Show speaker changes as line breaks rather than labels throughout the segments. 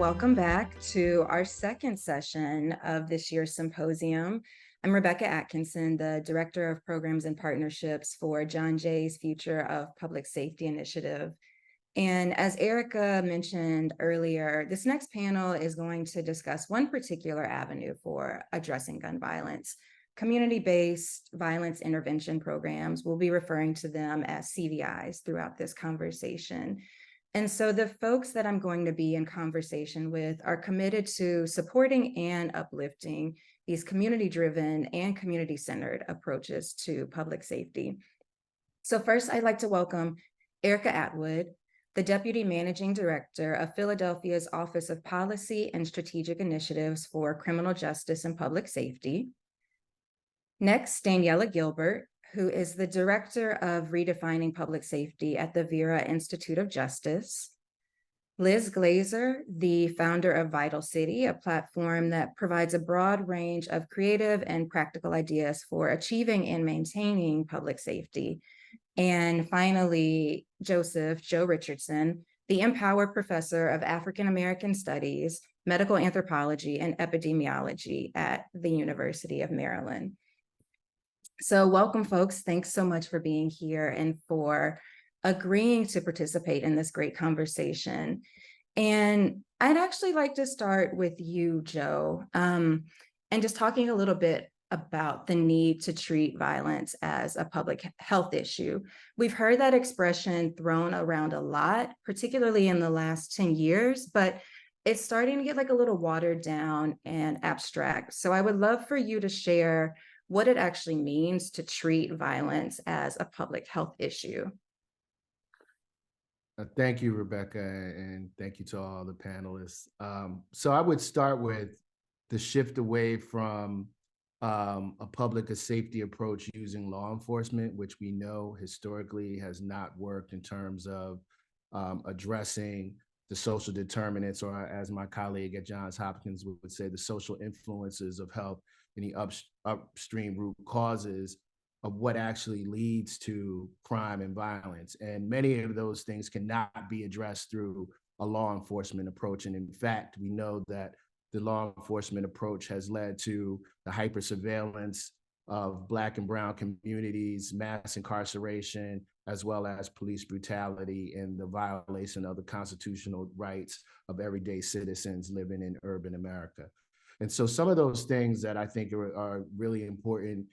welcome back to our second session of this year's symposium. I'm Rebecca Atkinson, the Director of Programs and Partnerships for John Jay's Future of Public Safety Initiative. And as Erica mentioned earlier, this next panel is going to discuss one particular avenue for addressing gun violence. Community-based violence intervention programs. We'll be referring to them as CVIs throughout this conversation. And so the folks that I'm going to be in conversation with are committed to supporting and uplifting these community-driven and community-centered approaches to public safety. So first, I'd like to welcome Erica Atwood, the Deputy Managing Director of Philadelphia's Office of Policy and Strategic Initiatives for Criminal Justice and Public Safety. Next, Daniela Gilbert, who is the Director of Redefining Public Safety at the Vera Institute of Justice. Liz Glazer, the founder of Vital City, a platform that provides a broad range of creative and practical ideas for achieving and maintaining public safety. And finally, Joe Richardson, the Empower Professor of African American Studies, Medical Anthropology, and Epidemiology at the University of Maryland. So welcome, folks. Thanks so much for being here and for agreeing to participate in this great conversation. And I'd actually like to start with you, Joe, and just talking a little bit about the need to treat violence as a public health issue. We've heard that expression thrown around a lot, particularly in the last 10 years, but it's starting to get like a little watered down and abstract. So I would love for you to share what it actually means to treat violence as a public health issue.
Thank you, Rebecca, and thank you to all the panelists. So I would start with the shift away from a public safety approach using law enforcement, which we know historically has not worked in terms of addressing the social determinants, or as my colleague at Johns Hopkins would say, the social influences of health and the upstream root causes of what actually leads to crime and violence. And many of those things cannot be addressed through a law enforcement approach. And in fact, we know that the law enforcement approach has led to the hypersurveillance of Black and brown communities, mass incarceration, as well as police brutality and the violation of the constitutional rights of everyday citizens living in urban America. And so some of those things that I think are really important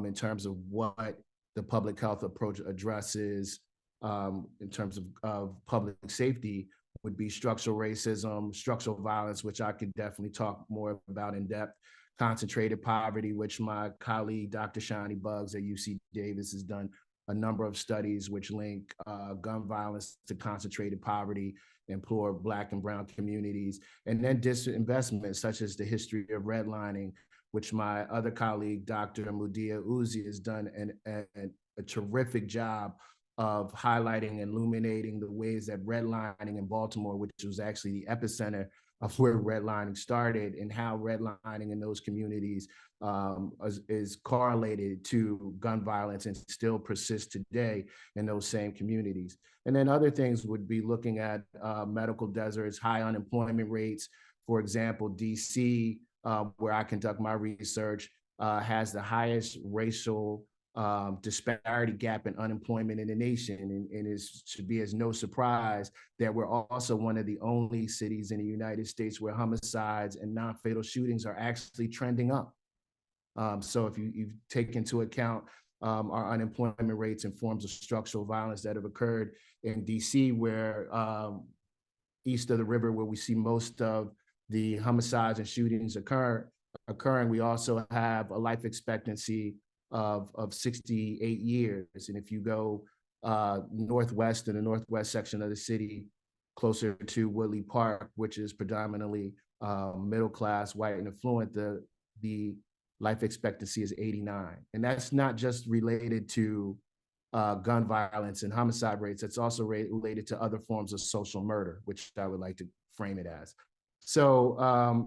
in terms of what the public health approach addresses in terms of public safety would be structural racism, structural violence, which I could definitely talk more about in depth, concentrated poverty, which my colleague, Dr. Shani Buggs at UC Davis has done a number of studies which link gun violence to concentrated poverty in poor Black and brown communities, and then disinvestment, such as the history of redlining, which my other colleague, Dr. Mudia Uzi, has done a terrific job of highlighting and illuminating the ways that redlining in Baltimore, which was actually the epicenter of where redlining started, and how redlining in those communities is correlated to gun violence and still persists today in those same communities. And then other things would be looking at medical deserts, high unemployment rates. For example, DC, where I conduct my research, has the highest racial disparity gap in unemployment in the nation. And it should be as no surprise that we're also one of the only cities in the United States where homicides and non-fatal shootings are actually trending up. So if you take into account our unemployment rates and forms of structural violence that have occurred in DC, where east of the river, where we see most of the homicides and shootings occurring, we also have a life expectancy of 68 years. And if you go northwest in the northwest section of the city, closer to Woodley Park, which is predominantly middle class, white, and affluent, the life expectancy is 89. And that's not just related to gun violence and homicide rates, it's also related to other forms of social murder, which I would like to frame it as. So,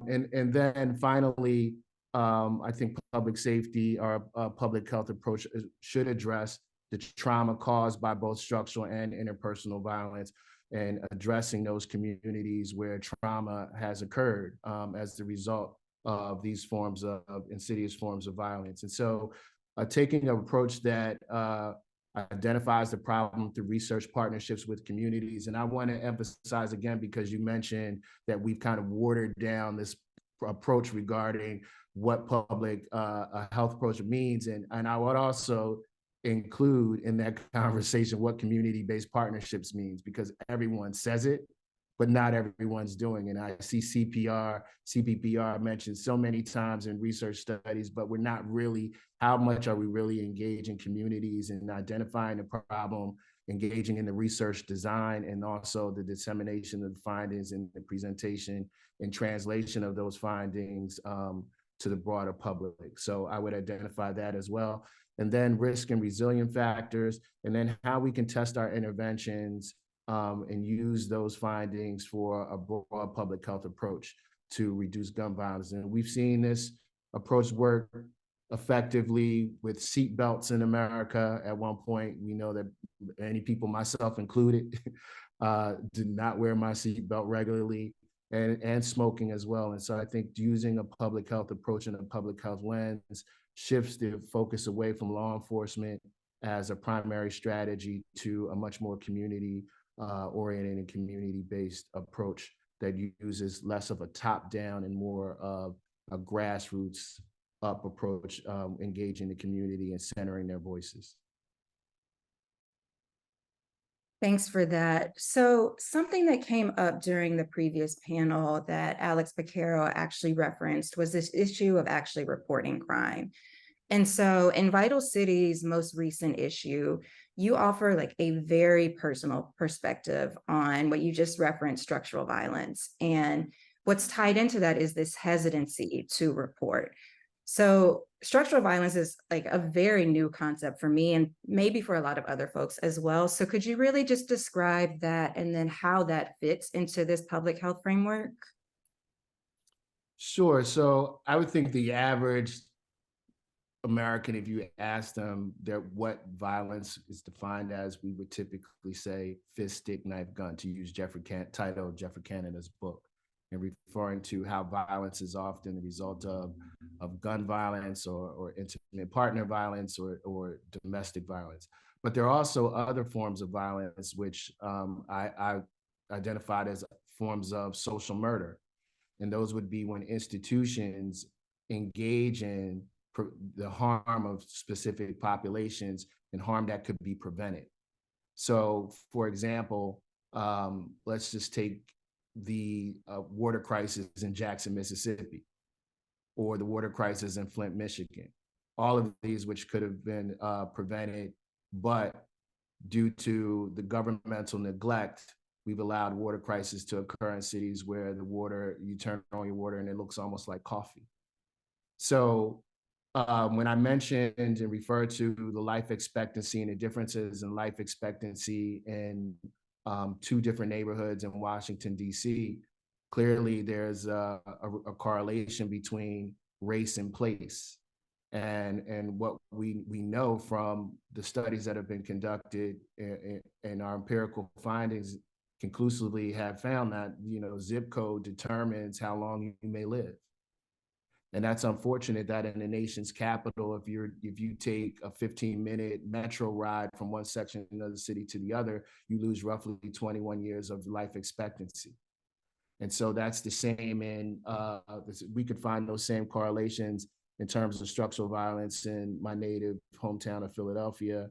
and then finally, I think public safety or public health approach should address the trauma caused by both structural and interpersonal violence. and addressing those communities where trauma has occurred as the result of these forms of insidious forms of violence. And so taking an approach that identifies the problem through research partnerships with communities. And I want to emphasize again, because you mentioned that we've kind of watered down this approach regarding what public health approach means. And I would also include in that conversation what community-based partnerships means, because everyone says it, but not everyone's doing. And I see CPPR mentioned so many times in research studies, but we're not really, how much are we really engaging communities in identifying the problem, engaging in the research design, and also the dissemination of the findings and the presentation and translation of those findings to the broader public. So I would identify that as well. And then risk and resilient factors, and then how we can test our interventions and use those findings for a broad public health approach to reduce gun violence. And we've seen this approach work effectively with seat belts in America. At one point, we know that many people, myself included, did not wear my seat belt regularly, and smoking as well. And so I think using a public health approach and a public health lens shifts the focus away from law enforcement as a primary strategy to a much more community oriented and community-based approach that uses less of a top-down and more of a grassroots up approach, engaging the community and centering their voices.
Thanks for that. So something that came up during the previous panel that Alex Baquero actually referenced was this issue of actually reporting crime. And so in Vital City's most recent issue, you offer like a very personal perspective on what you just referenced, structural violence. And what's tied into that is this hesitancy to report. So structural violence is like a very new concept for me and maybe for a lot of other folks as well. So could you really just describe that and then how that fits into this public health framework?
Sure. So I would think the average American, if you ask them what violence is defined as, we would typically say fist, stick, knife, gun, to use title of Jeffrey Canada's book, and referring to how violence is often the result of gun violence or intimate partner violence or domestic violence. But there are also other forms of violence, which I identified as forms of social murder. And those would be when institutions engage in the harm of specific populations and harm that could be prevented. So, for example, let's just take the water crisis in Jackson, Mississippi, or the water crisis in Flint, Michigan. All of these which could have been prevented, but due to the governmental neglect, we've allowed water crises to occur in cities where the water, you turn on your water and it looks almost like coffee. So when I mentioned and referred to the life expectancy and the differences in life expectancy in two different neighborhoods in Washington, D.C., clearly there's a correlation between race and place. And what we know from the studies that have been conducted and our empirical findings conclusively have found that, zip code determines how long you may live. And that's unfortunate that in the nation's capital, if you take a 15-minute metro ride from one section of the city to the other, you lose roughly 21 years of life expectancy. And so that's the same we could find those same correlations in terms of structural violence in my native hometown of Philadelphia,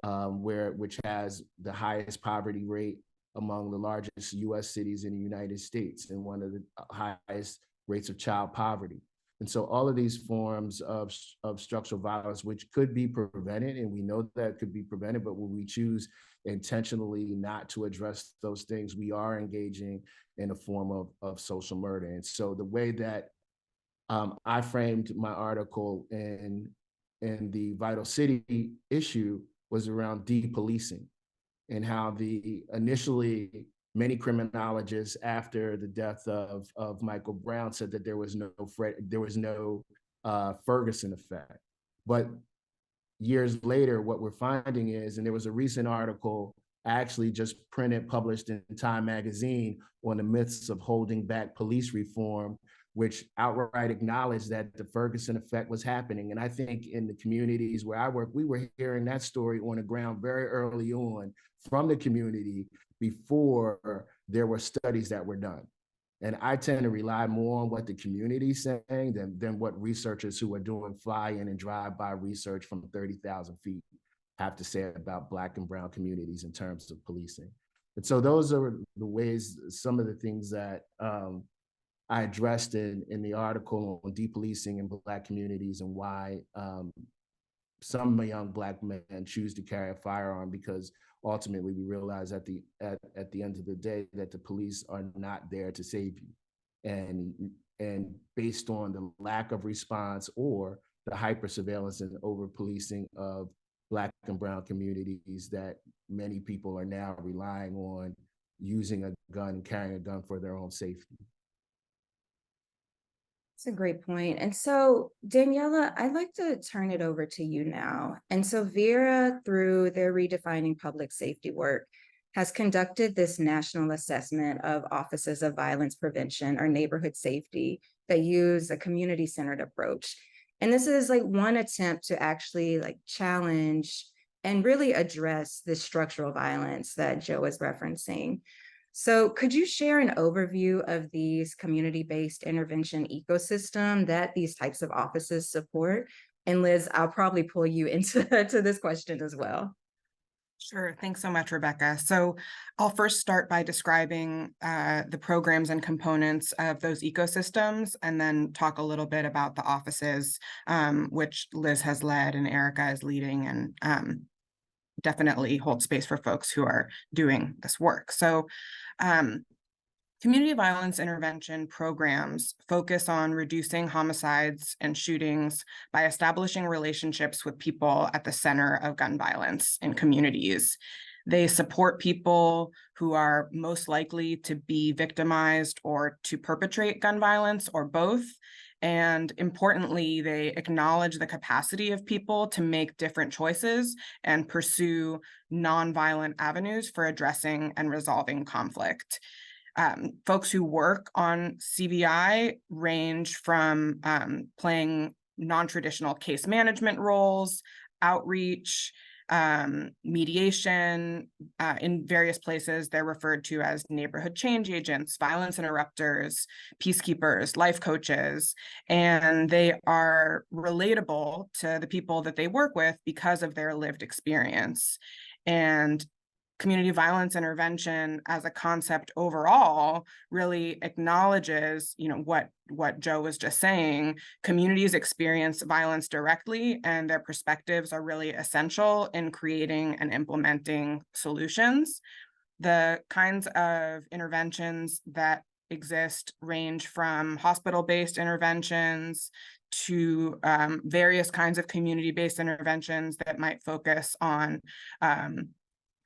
which has the highest poverty rate among the largest US cities in the United States and one of the highest rates of child poverty. And so all of these forms of structural violence, which could be prevented, and we know that could be prevented, but when we choose intentionally not to address those things, we are engaging in a form of social murder. And so the way that I framed my article in the Vital City issue was around depolicing, and how initially many criminologists after the death of Michael Brown said that there was no Ferguson effect. But years later, what we're finding is, and there was a recent article actually just published in Time magazine on the myths of holding back police reform, which outright acknowledged that the Ferguson effect was happening. And I think in the communities where I work, we were hearing that story on the ground very early on from the community before there were studies that were done. And I tend to rely more on what the community's saying than what researchers who are doing fly-in and drive-by research from 30,000 feet have to say about Black and Brown communities in terms of policing. And so those are the ways, some of the things that I addressed in the article on depolicing in Black communities and why some young Black men choose to carry a firearm, because ultimately we realize at the end of the day that the police are not there to save you. And based on the lack of response or the hyper surveillance and over policing of Black and Brown communities, that many people are now relying on using a gun, carrying a gun for their own safety.
That's a great point. And so, Daniela, I'd like to turn it over to you now. And so, Vera, through their Redefining Public Safety work, has conducted this national assessment of offices of violence prevention or neighborhood safety that use a community-centered approach. And this is like one attempt to actually like challenge and really address this structural violence that Joe is referencing. So could you share an overview of these community-based intervention ecosystem that these types of offices support? And Liz, I'll probably pull you into to this question as well.
Sure. Thanks so much, Rebecca. So I'll first start by describing the programs and components of those ecosystems, and then talk a little bit about the offices, which Liz has led and Erica is leading, and definitely hold space for folks who are doing this work. So community violence intervention programs focus on reducing homicides and shootings by establishing relationships with people at the center of gun violence in communities. They support people who are most likely to be victimized or to perpetrate gun violence, or both. And importantly, they acknowledge the capacity of people to make different choices and pursue nonviolent avenues for addressing and resolving conflict. Folks who work on CVI range from playing non-traditional case management roles, outreach, mediation. In various places, they're referred to as neighborhood change agents, violence interrupters, peacekeepers, life coaches, and they are relatable to the people that they work with because of their lived experience. And community violence intervention as a concept overall really acknowledges, what Joe was just saying. Communities experience violence directly, and their perspectives are really essential in creating and implementing solutions. The kinds of interventions that exist range from hospital-based interventions to various kinds of community-based interventions that might focus on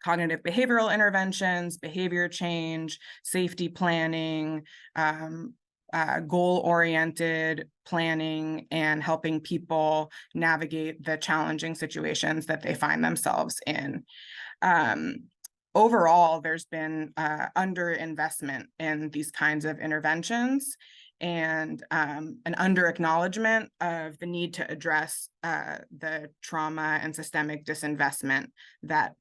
cognitive behavioral interventions, behavior change, safety planning, goal-oriented planning, and helping people navigate the challenging situations that they find themselves in. Overall, there's been underinvestment in these kinds of interventions, and an under-acknowledgement of the need to address the trauma and systemic disinvestment that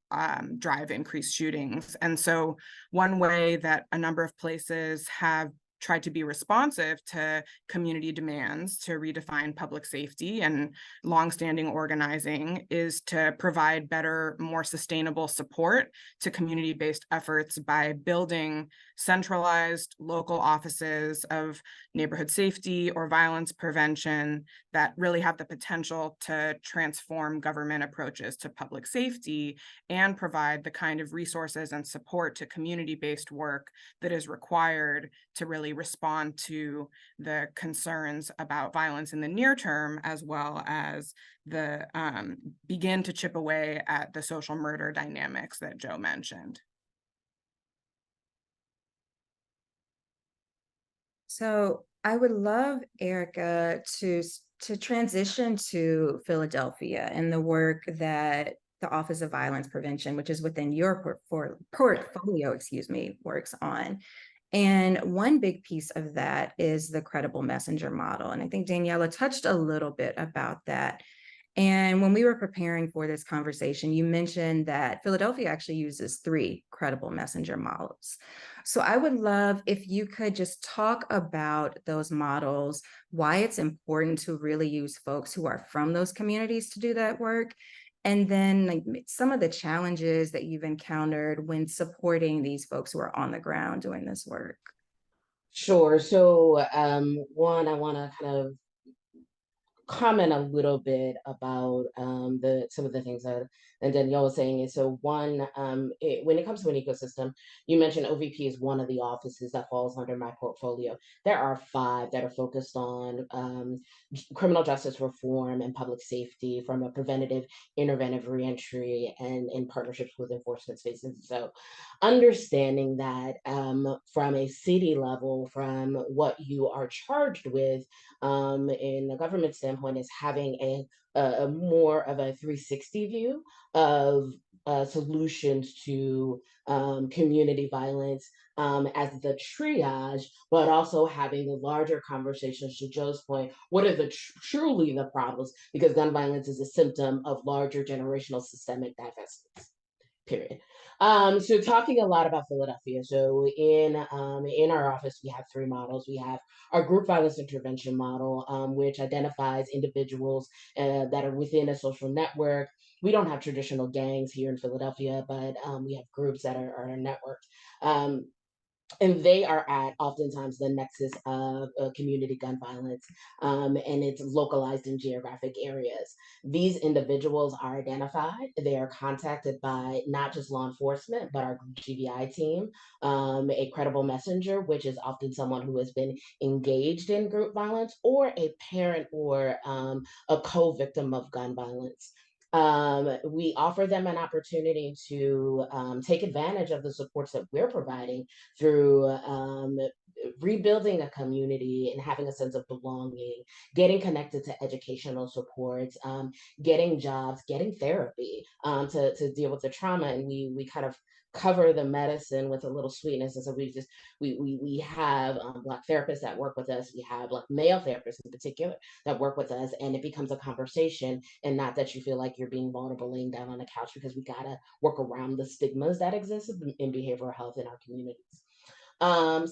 drive increased shootings. And so one way that a number of places have tried to be responsive to community demands to redefine public safety and longstanding organizing is to provide better, more sustainable support to community-based efforts by building centralized local offices of neighborhood safety or violence prevention that really have the potential to transform government approaches to public safety and provide the kind of resources and support to community-based work that is required to really respond to the concerns about violence in the near term, as well as the begin to chip away at the social murder dynamics that Joe mentioned.
So I would love Erica to transition to Philadelphia and the work that the Office of Violence Prevention, which is within your portfolio, works on. And one big piece of that is the credible messenger model. And I think Daniela touched a little bit about that. And when we were preparing for this conversation, you mentioned that Philadelphia actually uses 3 credible messenger models. So I would love if you could just talk about those models, why it's important to really use folks who are from those communities to do that work, and then like some of the challenges that you've encountered when supporting these folks who are on the ground doing this work.
Sure. So, one, I want to kind of comment a little bit about some of the things that and Danielle was saying is, so one, when it comes to an ecosystem, you mentioned OVP is one of the offices that falls under my portfolio. There are 5 that are focused on criminal justice reform and public safety from a preventative, interventive reentry and in partnerships with enforcement spaces. So understanding that from a city level, from what you are charged with in the government standpoint, is having a more of a 360 view of solutions to community violence as the triage, but also having the larger conversations. To Joe's point, what are truly the problems? Because gun violence is a symptom of larger generational systemic divestments. Period. So talking a lot about Philadelphia. So in our office, we have 3 models. We have our group violence intervention model, which identifies individuals that are within a social network. We don't have traditional gangs here in Philadelphia, but we have groups that are networked. And they are at oftentimes the nexus of community gun violence, and it's localized in geographic areas. These individuals are identified. They are contacted by not just law enforcement, but our GVI team, a credible messenger, which is often someone who has been engaged in group violence, or a parent or a co-victim of gun violence. We offer them an opportunity to take advantage of the supports that we're providing through rebuilding a community and having a sense of belonging, getting connected to educational supports, getting jobs, getting therapy to deal with the trauma. And we kind of cover the medicine with a little sweetness. And so we have Black therapists that work with us. We have Black male therapists in particular that work with us, and it becomes a conversation, and not that you feel like you're being vulnerable laying down on the couch, because we gotta work around the stigmas that exist in behavioral health in our communities.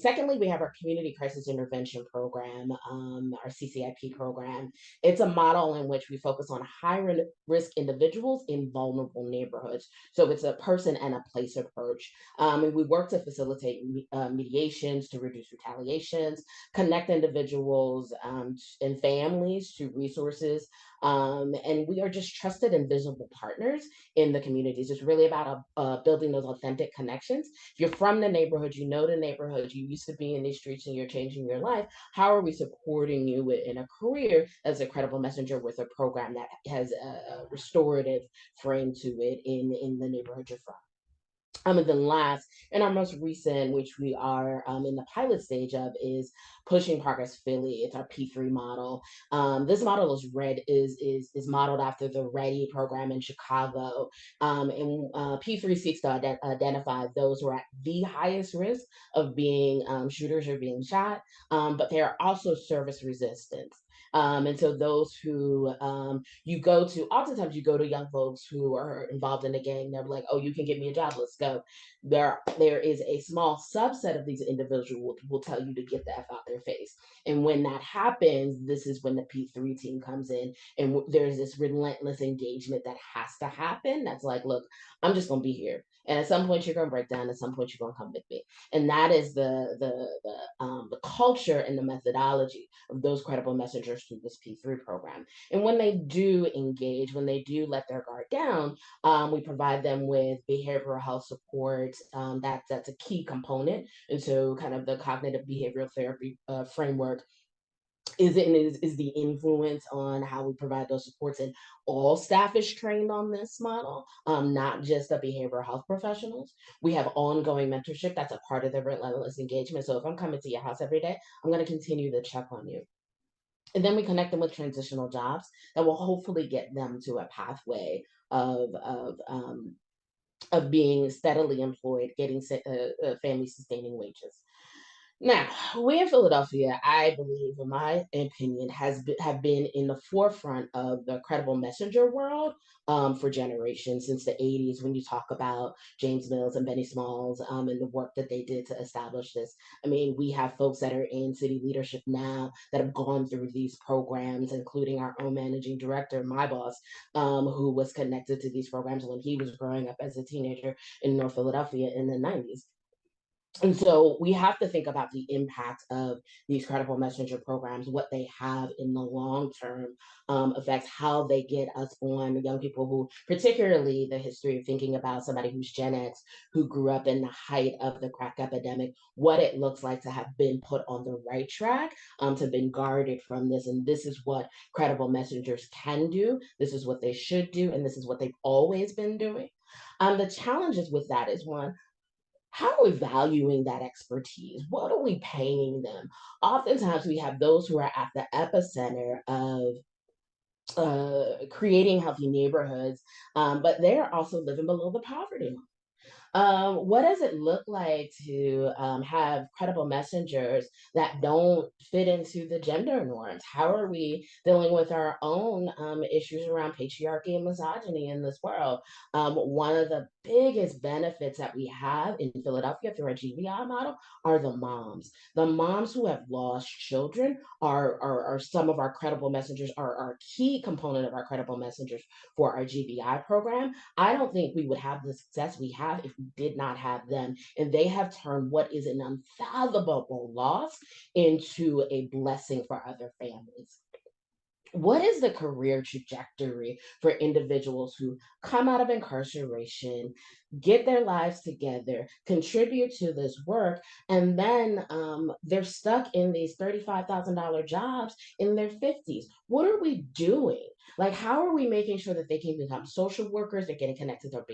Secondly, we have our community crisis intervention program, our CCIP program. It's a model in which we focus on high risk individuals in vulnerable neighborhoods. So it's a person and a place approach. And we work to facilitate mediations to reduce retaliations, connect individuals and families to resources. And we are just trusted and visible partners in the communities. It's really about building those authentic connections. If you're from the neighborhood, you know the neighborhood, you used to be in these streets and you're changing your life, how are we supporting you in a career as a credible messenger with a program that has a restorative frame to it in the neighborhood you're from? And then last, and our most recent, which we are in the pilot stage of, is Pushing Progress Philly. It's our P3 model. This model is modeled after the READY program in Chicago. And P3 seeks to identify those who are at the highest risk of being shooters or being shot, but they are also service resistant. And so those who oftentimes you go to young folks who are involved in a gang, they're like, oh, you can get me a job, let's go. There is a small subset of these individuals who will tell you to get the F out their face. And when that happens, this is when the P3 team comes in, and there's this relentless engagement that has to happen. That's like, look, I'm just gonna be here. And at some point you're gonna break down, at some point you're gonna come with me. And that is the culture and the methodology of those credible messengers through this P3 program. And when they do engage, when they do let their guard down, we provide them with behavioral health support. That's a key component. And so kind of the cognitive behavioral therapy framework is the influence on how we provide those supports. And all staff is trained on this model, not just the behavioral health professionals. We have ongoing mentorship. That's a part of the relentless engagement. So if I'm coming to your house every day, I'm going to continue to check on you. And then we connect them with transitional jobs that will hopefully get them to a pathway of being steadily employed, getting family sustaining wages. Now, we in Philadelphia, I believe, in my opinion, have been in the forefront of the credible messenger world for generations since the 80s. When you talk about James Mills and Benny Smalls and the work that they did to establish this, I mean, we have folks that are in city leadership now that have gone through these programs, including our own managing director, my boss, who was connected to these programs when he was growing up as a teenager in North Philadelphia in the 90s. And so we have to think about the impact of these credible messenger programs, what they have in the long term effects, how they get us on young people who, particularly the history of thinking about somebody who's Gen X, who grew up in the height of the crack epidemic, what it looks like to have been put on the right track, to have been guarded from this. And this is what credible messengers can do. This is what they should do. And this is what they've always been doing. The challenges with that is one, how are we valuing that expertise? What are we paying them? Oftentimes we have those who are at the epicenter of creating healthy neighborhoods, but they're also living below the poverty line. What does it look like to have credible messengers that don't fit into the gender norms? How are we dealing with our own issues around patriarchy and misogyny in this world? One of the biggest benefits that we have in Philadelphia through our GBI model are the moms. The moms who have lost children are some of our credible messengers, are a key component of our credible messengers for our GBI program. I don't think we would have the success we have if we did not have them. And they have turned what is an unfathomable loss into a blessing for other families. What is the career trajectory for individuals who come out of incarceration, get their lives together, contribute to this work, and then they're stuck in these $35,000 jobs in their 50s? What are we doing? Like, how are we making sure that they can become social workers, they're getting connected to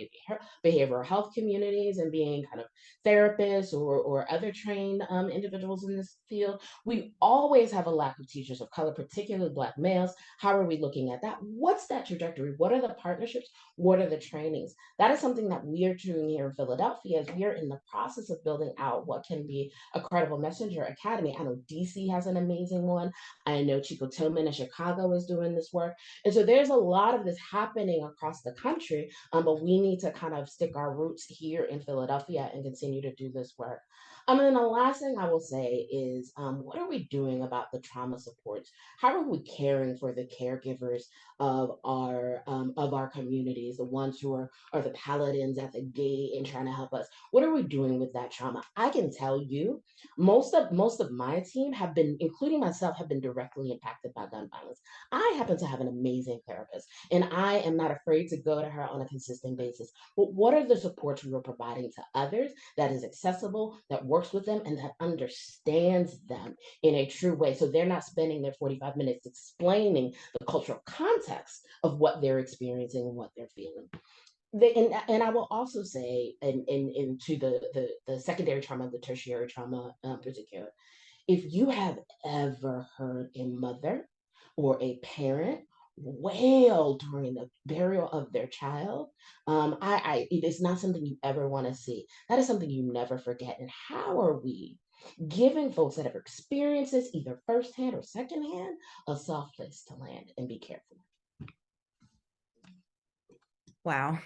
behavioral health communities and being kind of therapists or other trained individuals in this field? We always have a lack of teachers of color, particularly Black males. How are we looking at that? What's that trajectory? What are the partnerships? What are the trainings? That is something that we are doing here in Philadelphia, as we are in the process of building out what can be a credible messenger academy. I know DC has an amazing one. I know Chico Tillman in Chicago is doing this work. And so there's a lot of this happening across the country, but we need to kind of stick our roots here in Philadelphia and continue to do this work. And then the last thing I will say is, what are we doing about the trauma supports? How are we caring for the caregivers of our communities, the ones who are the paladins at the gate and trying to help us? What are we doing with that trauma? I can tell you, most of my team have been, including myself, have been directly impacted by gun violence. I happen to have an amazing therapist, and I am not afraid to go to her on a consistent basis. But what are the supports we are providing to others that is accessible, that works with them, and that understands them in a true way, so they're not spending their 45 minutes explaining the cultural context of what they're experiencing and what they're feeling? And I will also say, and into the secondary trauma, the tertiary trauma in particular, if you have ever heard a mother or a parent wail during the burial of their child, it is not something you ever want to see. That is something you never forget. And how are we giving folks that have experienced this, either firsthand or secondhand, a soft place to land and be careful?
Wow.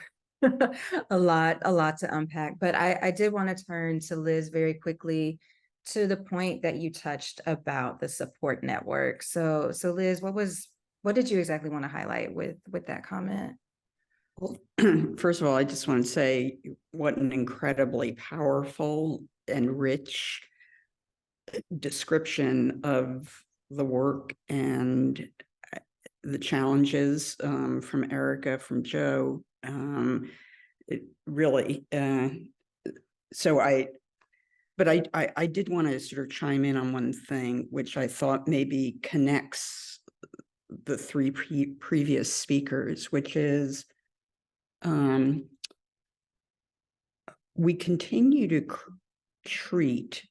A lot to unpack, but I did want to turn to Liz very quickly to the point that you touched about the support network. So Liz, what did you exactly want to highlight with that comment?
Well, first of all, I just want to say what an incredibly powerful and rich description of the work and the challenges from Erica, from Joe. It really, so I did want to sort of chime in on one thing, which I thought maybe connects the three previous speakers, which is we continue to treat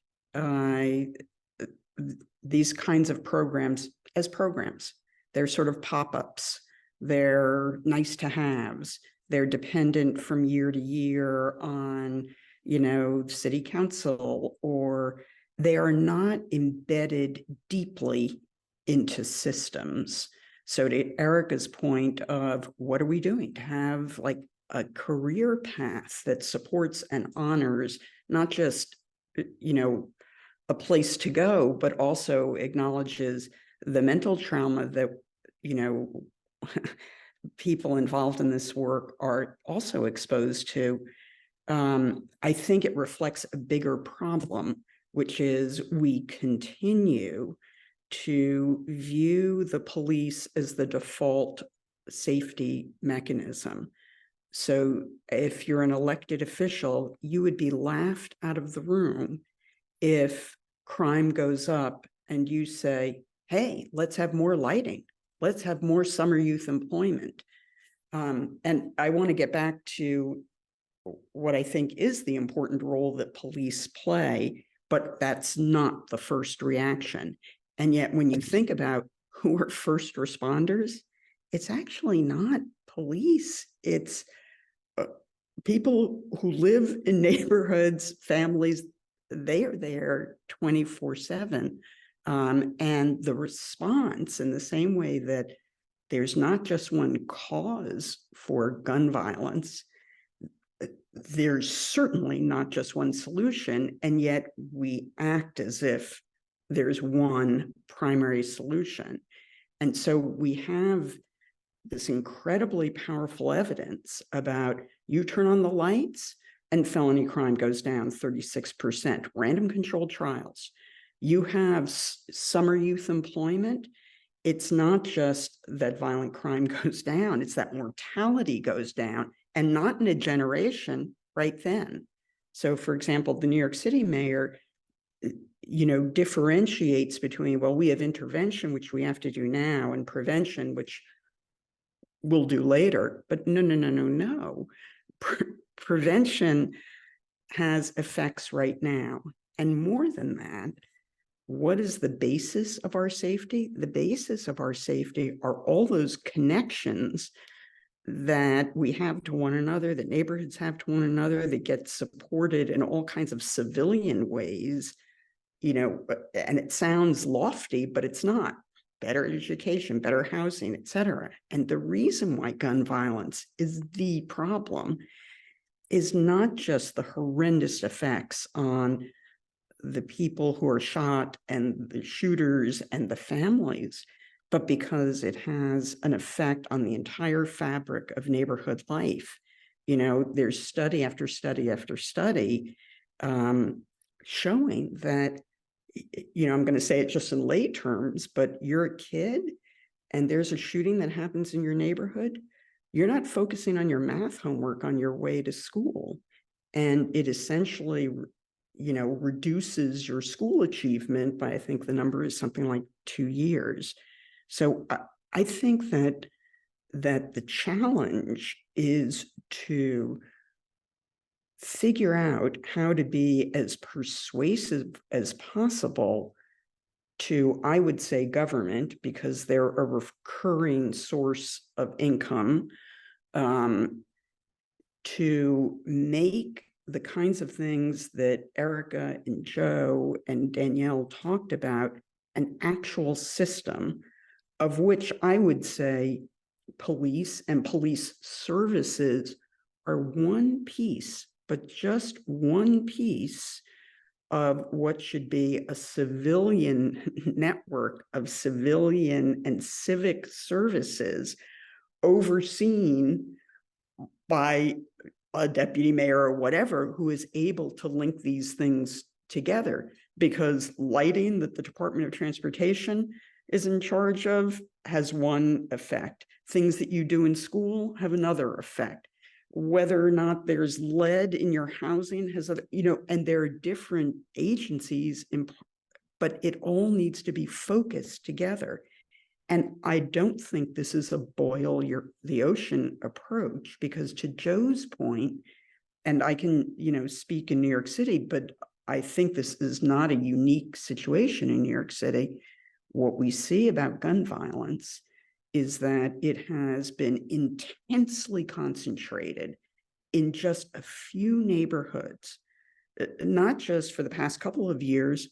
these kinds of programs as programs. They're sort of pop-ups. They're nice to haves. They're dependent from year to year on, city council, or they are not embedded deeply into systems. So to Erica's point of what are we doing to have like a career path that supports and honors not just, a place to go, but also acknowledges the mental trauma that, people involved in this work are also exposed to. I think it reflects a bigger problem, which is we continue to view the police as the default safety mechanism. So if you're an elected official, you would be laughed out of the room if crime goes up and you say, hey, let's have more lighting. Let's have more summer youth employment. And I want to get back to what I think is the important role that police play, but that's not the first reaction. And yet when you think about who are first responders, it's actually not police. It's people who live in neighborhoods, families. They are there 24/7. And the response, in the same way that there's not just one cause for gun violence, there's certainly not just one solution, and yet we act as if there's one primary solution. And so we have this incredibly powerful evidence about you turn on the lights and felony crime goes down 36%, random controlled trials. You have summer youth employment. It's not just that violent crime goes down, it's that mortality goes down, and not in a generation right then. So for example, the New York City mayor, differentiates between, well, we have intervention, which we have to do now, and prevention, which we'll do later. But no. Prevention has effects right now. And more than that, what is the basis of our safety? The basis of our safety are all those connections that we have to one another, that neighborhoods have to one another, that get supported in all kinds of civilian ways, and it sounds lofty, but it's not. Better education, better housing, et cetera. And the reason why gun violence is the problem is not just the horrendous effects on the people who are shot and the shooters and the families, but because it has an effect on the entire fabric of neighborhood life. There's study after study after study showing that, I'm going to say it just in lay terms, but you're a kid and there's a shooting that happens in your neighborhood, you're not focusing on your math homework on your way to school. And it essentially, reduces your school achievement by, I think the number is something like 2 years. So I think that the challenge is to figure out how to be as persuasive as possible to, I would say, government, because they're a recurring source of income, to make the kinds of things that Erica and Joe and Danielle talked about an actual system, of which I would say police and police services are one piece, but just one piece of what should be a civilian network of civilian and civic services overseen by a deputy mayor or whatever who is able to link these things together. Because lighting that the Department of Transportation is in charge of has one effect. Things that you do in school have another effect. Whether or not there's lead in your housing has other, and there are different agencies, but it all needs to be focused together. And I don't think this is a boil the ocean approach, because to Joe's point, and I can, speak in New York City, but I think this is not a unique situation in New York City. what we see about gun violence is that it has been intensely concentrated in just a few neighborhoods, not just for the past couple of years,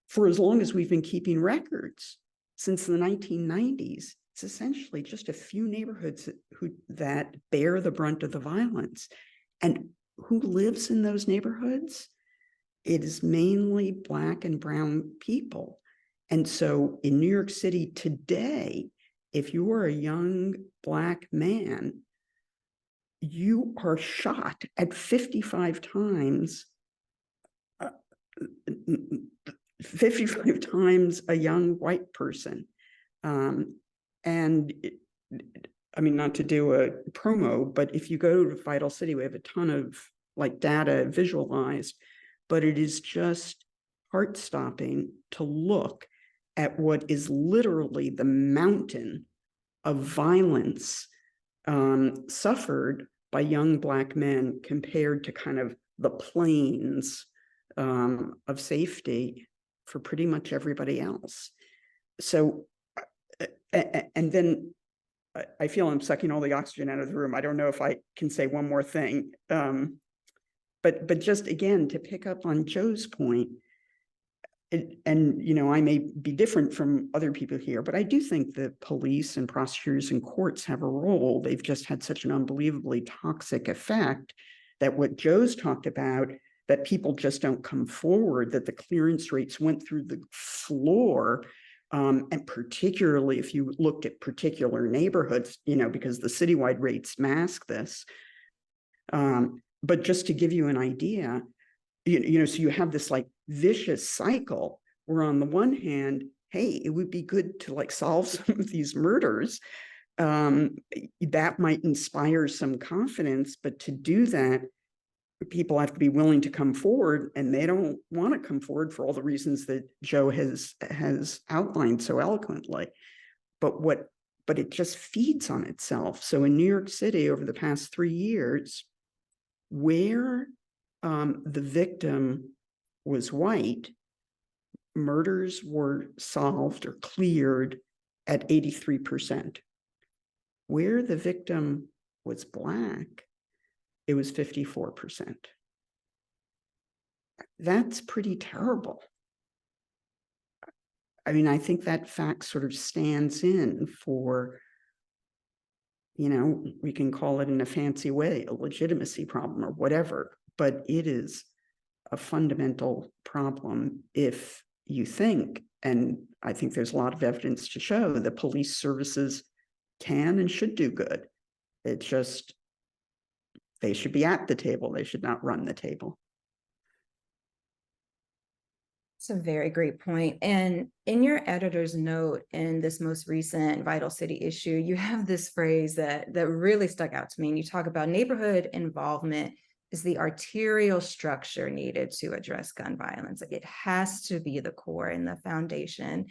for as long as we've been keeping records. Since the 1990s, it's essentially just a few neighborhoods that bear the brunt of the violence. And who lives in those neighborhoods? It is mainly Black and brown people. And so in New York City today, if you are a young Black man, you are shot at 55 times, 55 times a young white person. And I mean, not to do a promo, but if you go to Vital City, we have a ton of like data visualized, but it is just heart-stopping to look at what is literally the mountain of violence suffered by young Black men compared to kind of the plains of safety for pretty much everybody else. So, and then I feel I'm sucking all the oxygen out of the room. I don't know if I can say one more thing, but just again, to pick up on Joe's point, and you know, I may be different from other people here, but I do think that police and prosecutors and courts have a role. They've just had such an unbelievably toxic effect that what Joe's talked about, that people just don't come forward, that the clearance rates went through the floor. And particularly if you looked at particular neighborhoods, you know, because the citywide rates mask this. But just to give you an idea, you know, so you have this like vicious cycle where on the one hand, hey, it would be good to like solve some of these murders. That might inspire some confidence, but to do that, people have to be willing to come forward, and they don't want to come forward for all the reasons that Joe has outlined so eloquently. But it just feeds on itself. So in New York City over the past 3 years, where the victim was white, murders were solved or cleared at 83%. Where the victim was Black, it was 54%. That's pretty terrible. I mean, I think that fact sort of stands in for, you know, we can call it in a fancy way, a legitimacy problem or whatever, but it is a fundamental problem if you think, and I think there's a lot of evidence to show that police services can and should do good. It just, they should be at the table. They should not run the table.
It's a very great point. And in your editor's note in this most recent Vital City issue, you have this phrase that really stuck out to me. And you talk about neighborhood involvement is the arterial structure needed to address gun violence. Like it has to be the core and the foundation.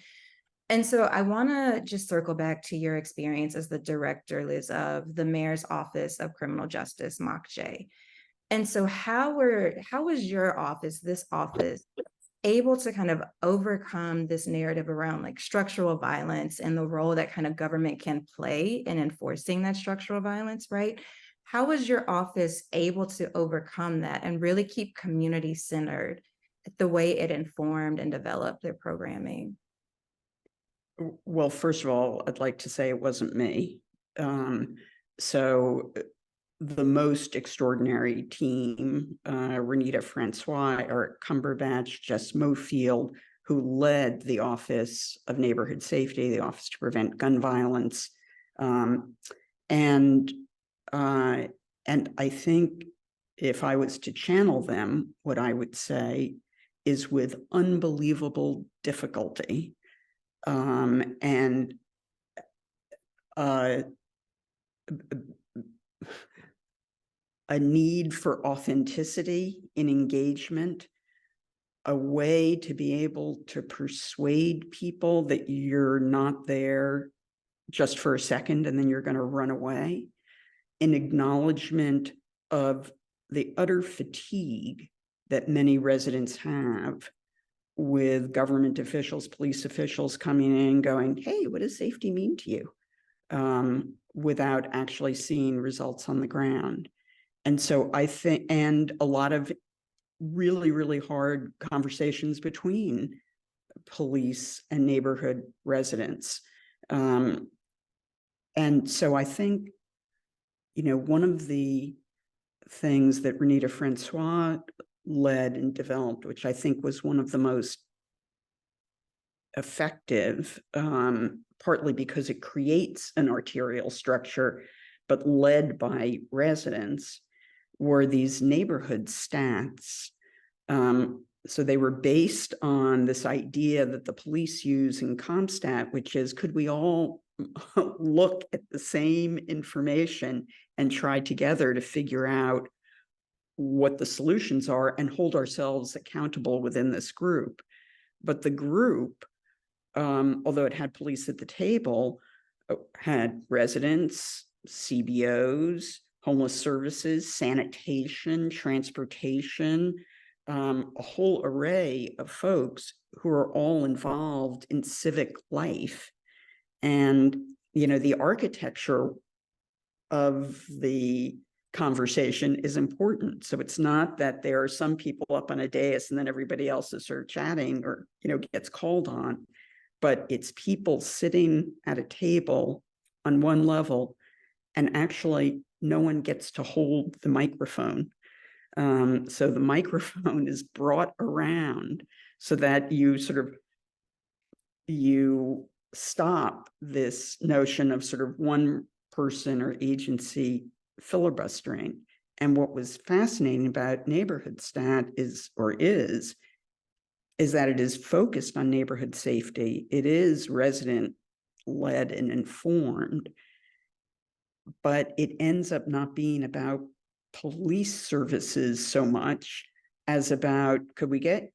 And so I want to just circle back to your experience as the director, Liz, of the Mayor's Office of Criminal Justice, MOCJ. And so how was your office, this office, able to kind of overcome this narrative around like structural violence and the role that kind of government can play in enforcing that structural violence, right? How was your office able to overcome that and really keep community centered the way it informed and developed their programming?
Well, first of all, I'd like to say it wasn't me. So the most extraordinary team, Renita Francois, Eric Cumberbatch, Jess Mofield, who led the Office of Neighborhood Safety, the Office to Prevent Gun Violence. And I think if I was to channel them, what I would say is with unbelievable difficulty, and a need for authenticity in engagement, a way to be able to persuade people that you're not there just for a second and then you're going to run away, an acknowledgement of the utter fatigue that many residents have with government officials, police officials coming in going, hey, what does safety mean to you? Without actually seeing results on the ground. And so I think, and a lot of really, really hard conversations between police and neighborhood residents. And so I think, one of the things that Renita Francois led and developed, which I think was one of the most effective, partly because it creates an arterial structure, but led by residents, were these neighborhood stats. So they were based on this idea that the police use in CompStat, which is, could we all look at the same information and try together to figure out what the solutions are and hold ourselves accountable within this group? But the group, although it had police at the table, had residents, CBOs, homeless services, sanitation, transportation, a whole array of folks who are all involved in civic life. And, the architecture of the conversation is important. So it's not that there are some people up on a dais and then everybody else is sort of chatting or, gets called on, but it's people sitting at a table on one level, and actually no one gets to hold the microphone. So the microphone is brought around so that you stop this notion of sort of one person or agency filibustering. And what was fascinating about neighborhood stat is that it is focused on neighborhood safety. It is resident led and informed, but it ends up not being about police services so much as about, could we get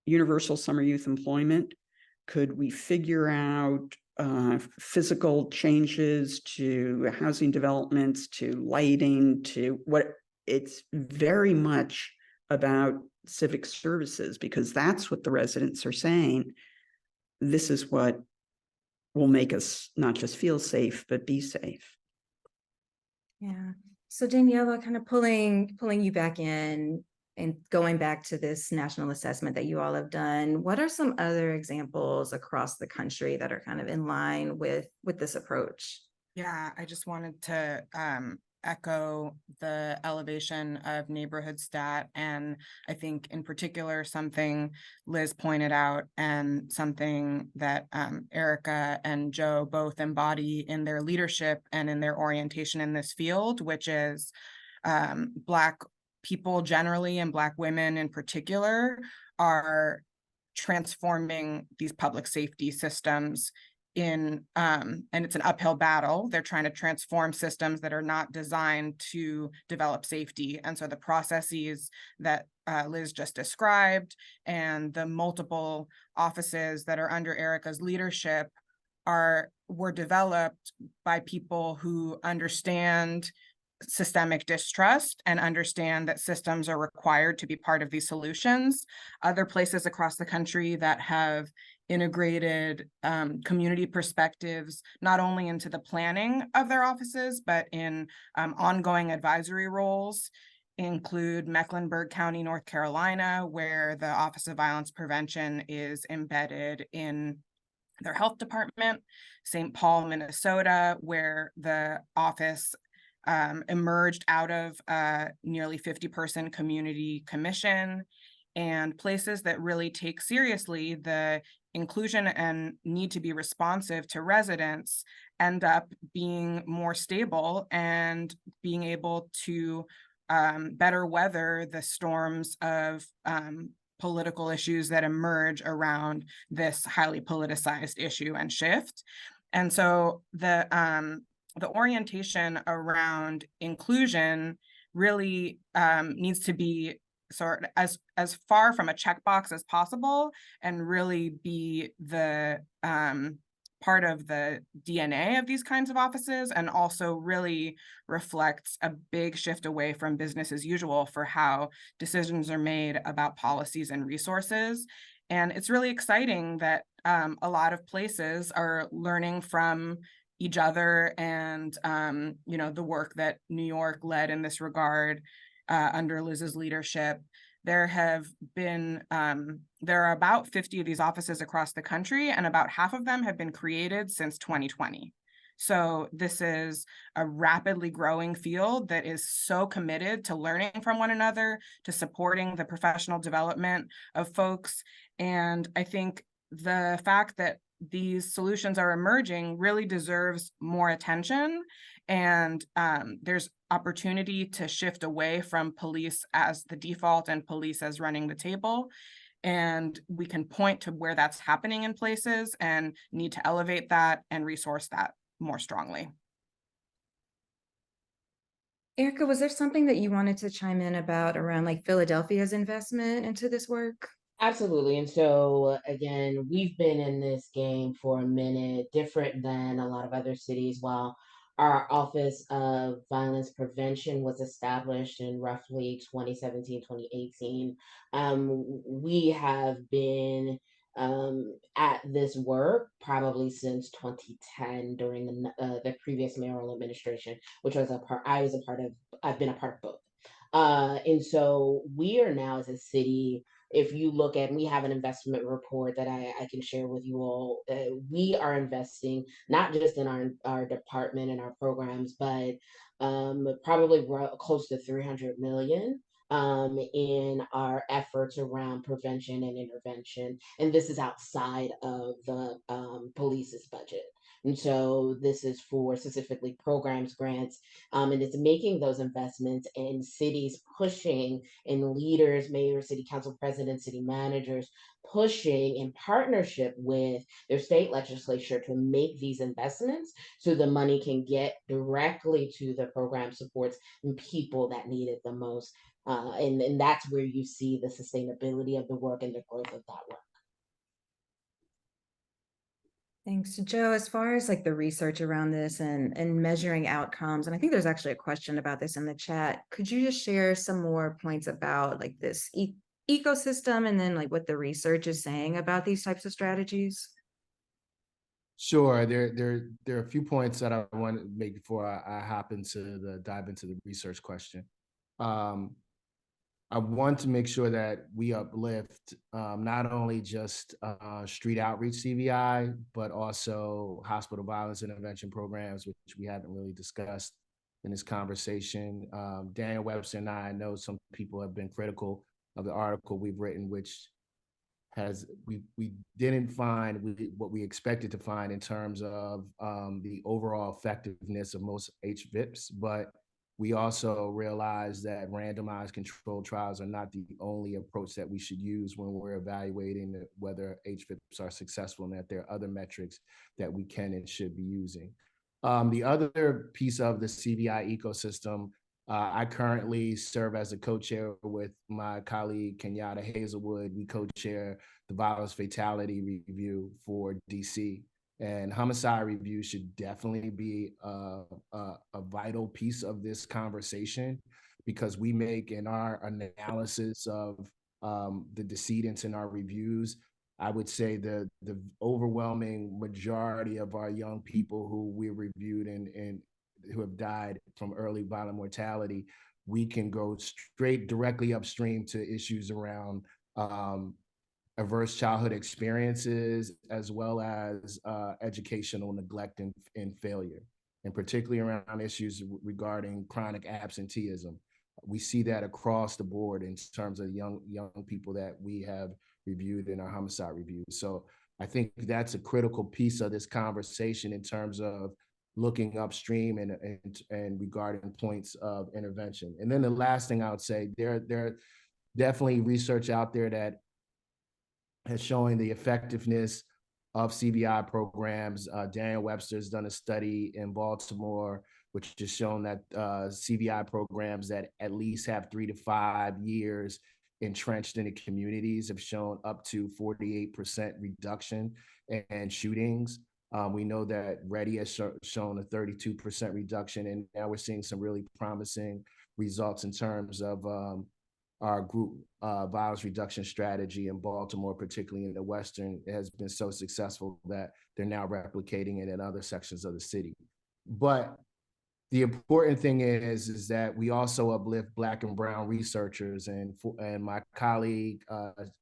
universal summer youth employment? Could we figure out physical changes to housing developments, to lighting, to what? It's very much about civic services, because that's what the residents are saying. This is what will make us not just feel safe, but be safe.
Yeah. So Daniela, kind of pulling you back in and going back to this national assessment that you all have done, what are some other examples across the country that are kind of in line with this approach?
Yeah, I just wanted to echo the elevation of neighborhood stat. And I think in particular, something Liz pointed out and something that Erica and Joe both embody in their leadership and in their orientation in this field, which is Black people generally and Black women in particular are transforming these public safety systems and it's an uphill battle. They're trying to transform systems that are not designed to develop safety. And so the processes that Liz just described and the multiple offices that are under Erica's leadership were developed by people who understand systemic distrust and understand that systems are required to be part of these solutions. Other places across the country that have integrated community perspectives, not only into the planning of their offices, but in ongoing advisory roles, include Mecklenburg County, North Carolina, where the Office of Violence Prevention is embedded in their health department, St. Paul, Minnesota, where the office emerged out of a nearly 50-person community commission, and places that really take seriously the inclusion and need to be responsive to residents end up being more stable and being able to better weather the storms of political issues that emerge around this highly politicized issue and shift. And so the orientation around inclusion really needs to be sort of as far from a checkbox as possible, and really be the part of the DNA of these kinds of offices, and also really reflects a big shift away from business as usual for how decisions are made about policies and resources. And it's really exciting that a lot of places are learning from each other, and the work that New York led in this regard under Liz's leadership. There are about 50 of these offices across the country, and about half of them have been created since 2020. So this is a rapidly growing field that is so committed to learning from one another, to supporting the professional development of folks. And I think the fact that these solutions are emerging really deserves more attention. And there's opportunity to shift away from police as the default and police as running the table. And we can point to where that's happening in places and need to elevate that and resource that more strongly.
Erica, was there something that you wanted to chime in about around like Philadelphia's investment into this work?
Absolutely. And so, again, we've been in this game for a minute, different than a lot of other cities. While our Office of Violence Prevention was established in roughly 2017, 2018, we have been at this work probably since 2010 during the previous mayoral administration, which was I've been a part of both. And so we are now as a city, if you look at, we have an investment report that I can share with you all. We are investing not just in our department and our programs, but probably close to 300 million in our efforts around prevention and intervention. And this is outside of the police's budget. And so this is for specifically programs, grants, and it's making those investments, and cities pushing, and leaders, mayors, city council presidents, city managers pushing in partnership with their state legislature to make these investments so the money can get directly to the program supports and people that need it the most. And that's where you see the sustainability of the work and the growth of that work.
Thanks, Joe. As far as like the research around this and measuring outcomes, and I think there's actually a question about this in the chat. Could you just share some more points about like this ecosystem, and then like what the research is saying about these types of strategies?
Sure. There are a few points that I want to make before I dive into the research question. I want to make sure that we uplift not only just street outreach CVI, but also hospital violence intervention programs, which we haven't really discussed in this conversation. Daniel Webster and I know some people have been critical of the article we've written, which we didn't find what we expected to find in terms of the overall effectiveness of most HVIPs, but we also realize that randomized controlled trials are not the only approach that we should use when we're evaluating whether HVIPs are successful, and that there are other metrics that we can and should be using. The other piece of the CVI ecosystem, I currently serve as a co-chair with my colleague Kenyatta Hazelwood. We co-chair the violence fatality review for DC. And homicide review should definitely be a vital piece of this conversation, because we make, in our analysis of the decedents in our reviews, I would say the overwhelming majority of our young people who we reviewed and who have died from early violent mortality, we can go directly upstream to issues around adverse childhood experiences, as well as educational neglect and failure, and particularly around issues regarding chronic absenteeism. We see that across the board in terms of young people that we have reviewed in our homicide reviews. So I think that's a critical piece of this conversation in terms of looking upstream and regarding points of intervention. And then the last thing I would say, there definitely research out there that has shown the effectiveness of CVI programs. Daniel Webster's done a study in Baltimore, which has shown that CVI programs that at least have 3 to 5 years entrenched in the communities have shown up to 48% reduction in shootings. We know that Ready has shown a 32% reduction, and now we're seeing some really promising results in terms of our group violence reduction strategy in Baltimore, particularly in the Western, has been so successful that they're now replicating it in other sections of the city. But the important thing is that we also uplift Black and Brown researchers, and my colleague,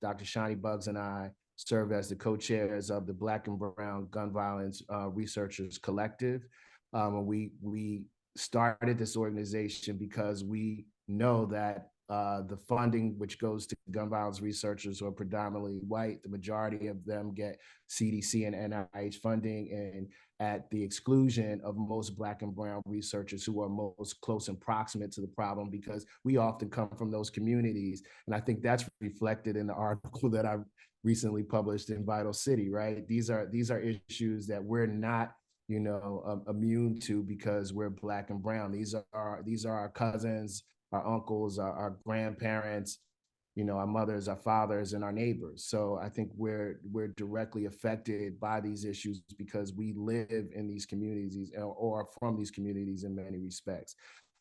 Dr. Shani Buggs, and I serve as the co-chairs of the Black and Brown Gun Violence Researchers Collective. And we started this organization because we know that the funding which goes to gun violence researchers who are predominantly white, the majority of them get CDC and NIH funding, and at the exclusion of most Black and Brown researchers who are most close and proximate to the problem, because we often come from those communities. And I think that's reflected in the article that I recently published in Vital City, right? These are issues that we're not, immune to because we're Black and Brown. These are our cousins, our uncles, our grandparents, our mothers, our fathers, and our neighbors. So I think we're directly affected by these issues because we live in these communities or are from these communities in many respects.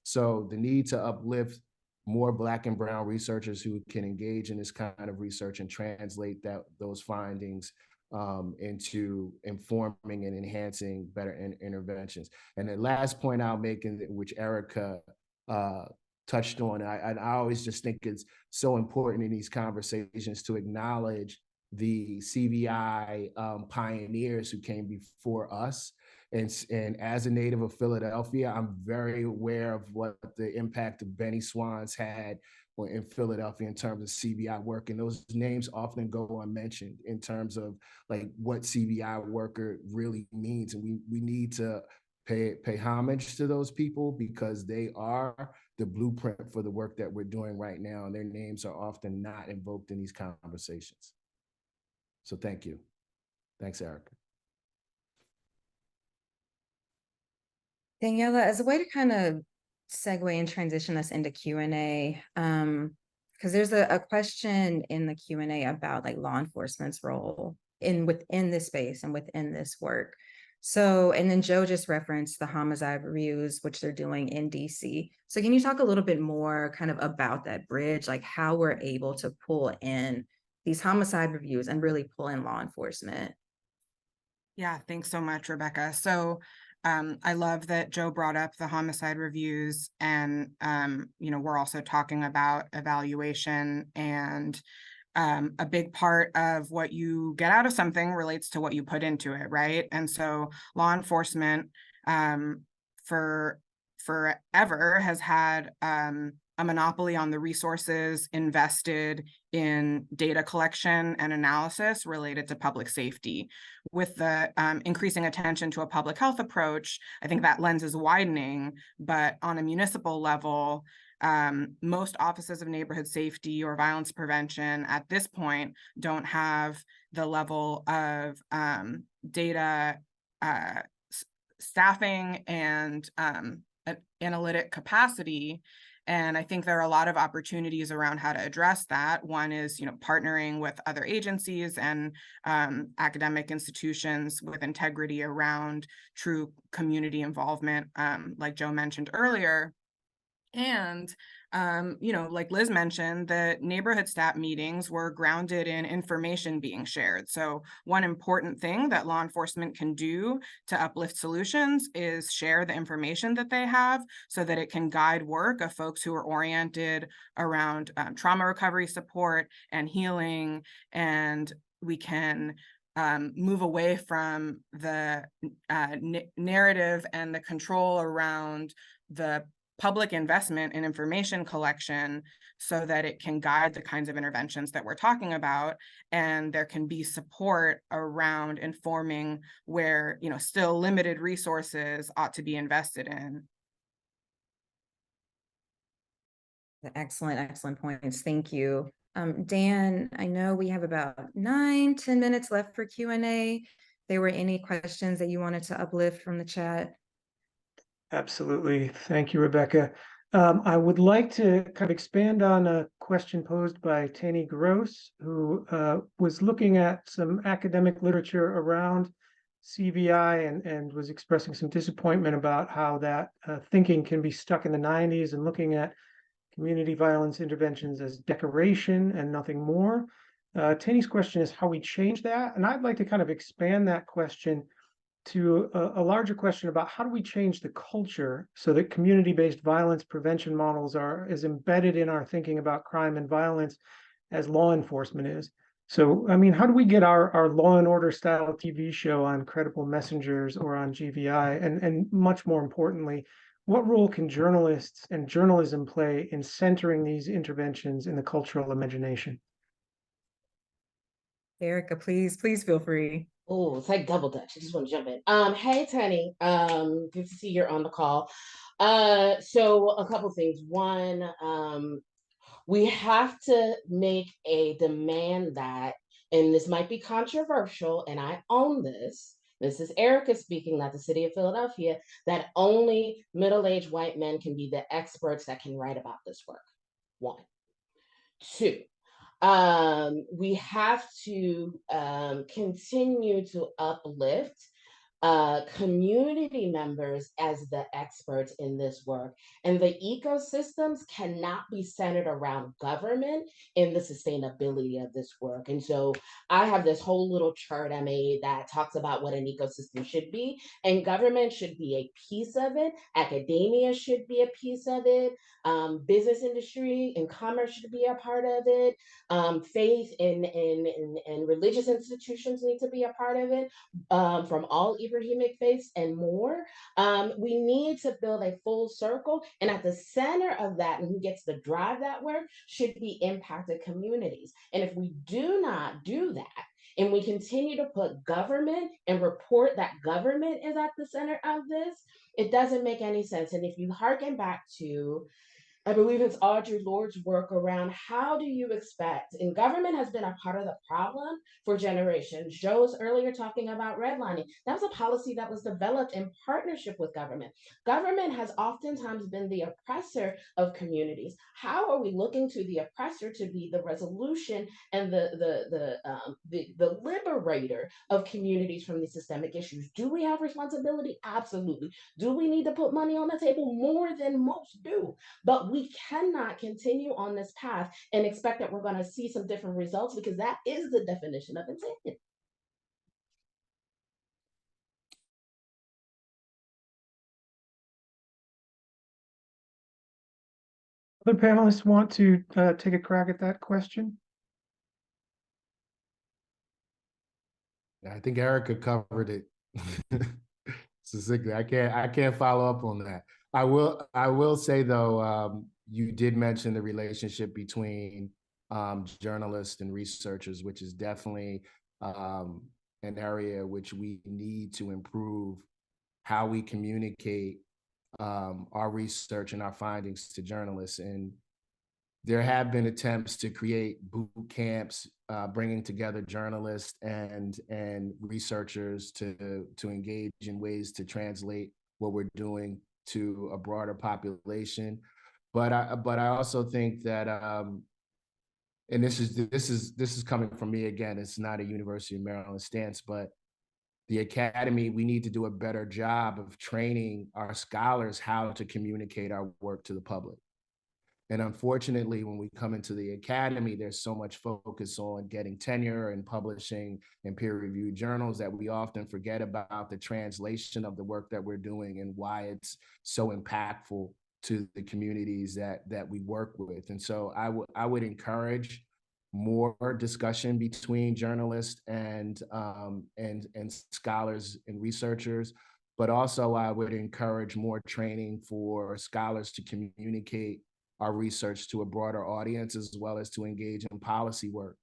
So the need to uplift more Black and Brown researchers who can engage in this kind of research and translate those findings into informing and enhancing better interventions. And the last point I'll make, which Erica touched on, I always just think it's so important in these conversations to acknowledge the CVI pioneers who came before us. And as a native of Philadelphia, I'm very aware of what the impact of Benny Swans had in Philadelphia in terms of CVI work. And those names often go unmentioned in terms of like what CVI worker really means. And we need to pay homage to those people because they are the blueprint for the work that we're doing right now. And their names are often not invoked in these conversations. So thank you. Thanks, Erica.
Daniela, as a way to kind of segue and transition us into Q&A, because there's a question in the Q&A about like law enforcement's role within this space and within this work. So, and then Joe just referenced the homicide reviews, which they're doing in DC. So can you talk a little bit more kind of about that bridge, like how we're able to pull in these homicide reviews and really pull in law enforcement?
Yeah, thanks so much, Rebecca. So I love that Joe brought up the homicide reviews, and we're also talking about evaluation, and a big part of what you get out of something relates to what you put into it, right? And so law enforcement forever has had a monopoly on the resources invested in data collection and analysis related to public safety. With the increasing attention to a public health approach, I think that lens is widening, but on a municipal level, most offices of neighborhood safety or violence prevention at this point don't have the level of data staffing and analytic capacity. And I think there are a lot of opportunities around how to address that. One is, partnering with other agencies and academic institutions with integrity around true community involvement, like Joe mentioned earlier. And, like Liz mentioned, the neighborhood STAT meetings were grounded in information being shared. So one important thing that law enforcement can do to uplift solutions is share the information that they have so that it can guide work of folks who are oriented around trauma recovery support and healing. And we can move away from the narrative and the control around the public investment in information collection so that it can guide the kinds of interventions that we're talking about. And there can be support around informing where, still limited resources ought to be invested in.
Excellent points. Thank you. Dan, I know we have about 9-10 minutes left for Q&A. There were any questions that you wanted to uplift from the chat?
Absolutely. Thank you, Rebecca. I would like to kind of expand on a question posed by Tani Gross, who was looking at some academic literature around CVI and was expressing some disappointment about how that thinking can be stuck in the 90s, and looking at community violence interventions as decoration and nothing more. Taney's question is how we change that. And I'd like to kind of expand that question to a larger question about how do we change the culture so that community-based violence prevention models are as embedded in our thinking about crime and violence as law enforcement is. So, I mean, how do we get our Law and Order style TV show on Credible Messengers or on GVI? And much more importantly, what role can journalists and journalism play in centering these interventions in the cultural imagination?
Erica, please feel free.
Oh, it's like double dutch. I just want to jump in. Hey, Tenny. Good to see you're on the call. So a couple things. One, we have to make a demand that, and this might be controversial, and I own this. This is Erica speaking, not the city of Philadelphia, that only middle-aged white men can be the experts that can write about this work. One. Two, we have to continue to uplift community members as the experts in this work. And the ecosystems cannot be centered around government in the sustainability of this work. And so I have this whole little chart I made that talks about what an ecosystem should be, and government should be a piece of it. Academia should be a piece of it. Business industry and commerce should be a part of it. Faith and religious institutions need to be a part of it, from all Ibrahimic faiths and more. We need to build a full circle, and at the center of that, and who gets to drive that work, should be impacted communities. And if we do not do that, and we continue to put government and report that government is at the center of this, it doesn't make any sense. And if you harken back to, I believe it's Audre Lorde's work around how do you expect, and government has been a part of the problem for generations. Joe's earlier talking about redlining. That was a policy that was developed in partnership with government. Government has oftentimes been the oppressor of communities. How are we looking to the oppressor to be the resolution and the liberator of communities from these systemic issues? Do we have responsibility? Absolutely. Do we need to put money on the table? More than most do. But we cannot continue on this path and expect that we're going to see some different results, because that is the definition of insanity.
Other panelists want to take a crack at that question?
I think Erica covered it succinctly. I can't follow up on that. I will say though, you did mention the relationship between journalists and researchers, which is definitely an area which we need to improve how we communicate our research and our findings to journalists. And there have been attempts to create boot camps, bringing together journalists and researchers to engage in ways to translate what we're doing to a broader population. But I also think that, and this is coming from me again, it's not a University of Maryland stance, but the academy, we need to do a better job of training our scholars how to communicate our work to the public. And unfortunately, when we come into the academy, there's so much focus on getting tenure and publishing in peer-reviewed journals that we often forget about the translation of the work that we're doing and why it's so impactful to the communities that we work with. And so I would encourage more discussion between journalists and scholars and researchers, but also I would encourage more training for scholars to communicate our research to a broader audience, as well as to engage in policy work.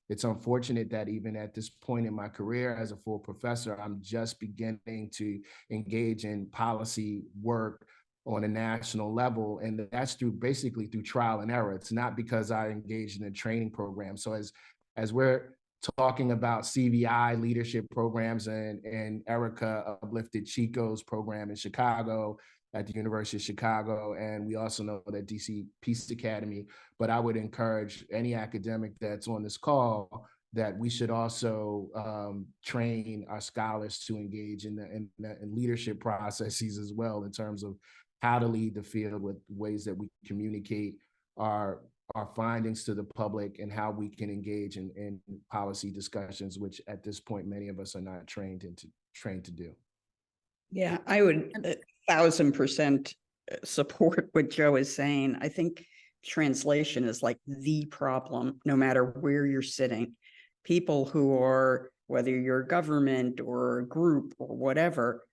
It's unfortunate that even at this point in my career as a full professor, I'm just beginning to engage in policy work on a national level. And that's basically through trial and error. It's not because I engaged in a training program. So as we're talking about CVI leadership programs, and Erica uplifted Chico's program in Chicago, at the University of Chicago, and we also know that DC Peace Academy, but I would encourage any academic that's on this call that we should also train our scholars to engage in leadership processes as well, in terms of how to lead the field with ways that we communicate our findings to the public and how we can engage in policy discussions, which at this point, many of us are not trained to do.
Yeah, I would 1,000% support what Joe is saying. I think translation is like the problem, no matter where you're sitting. People who are, whether you're government or a group or whatever,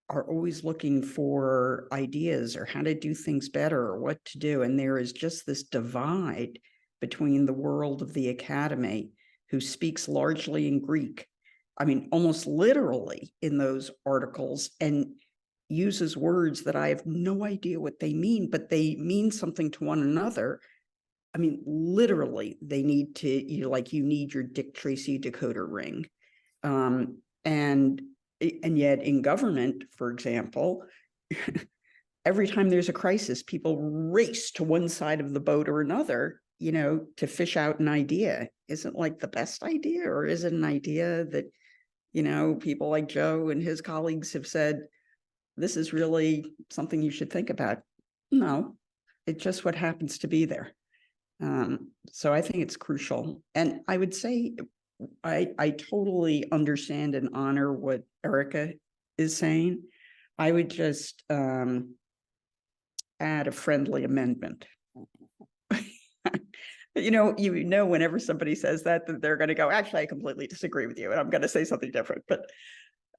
are always looking for ideas or how to do things better or what to do. And there is just this divide between the world of the academy, who speaks largely in Greek, I mean, almost literally in those articles, and uses words that I have no idea what they mean, but they mean something to one another. I mean, literally, they need to, you need your Dick Tracy decoder ring. And yet in government, for example, every time there's a crisis, people race to one side of the boat or another, to fish out an idea. Isn't like the best idea, or is it an idea that, people like Joe and his colleagues have said, this is really something you should think about? No, it's just what happens to be there. So I think it's crucial. And I would say, I totally understand and honor what Erica is saying. I would just add a friendly amendment. Whenever somebody says that they're going to go, actually, I completely disagree with you, and I'm going to say something different. But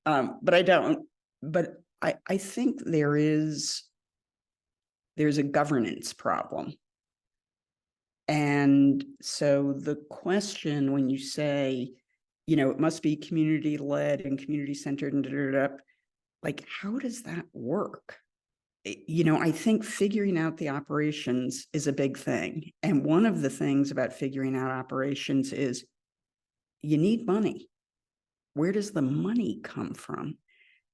I don't. But I think there's a governance problem. And so the question, when you say, it must be community-led and community-centered and like, how does that work? I think figuring out the operations is a big thing. And one of the things about figuring out operations is you need money. Where does the money come from?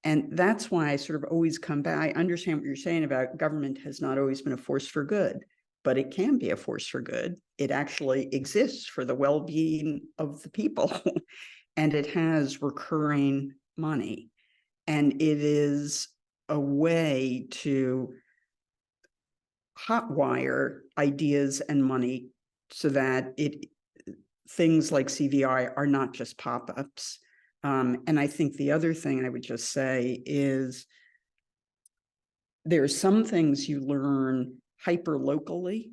And that's why I sort of always come back. I understand what you're saying about government has not always been a force for good, but it can be a force for good. It actually exists for the well-being of the people, and it has recurring money. And it is a way to hotwire ideas and money so that things like CVI are not just pop-ups. And I think the other thing I would just say is there are some things you learn hyper locally,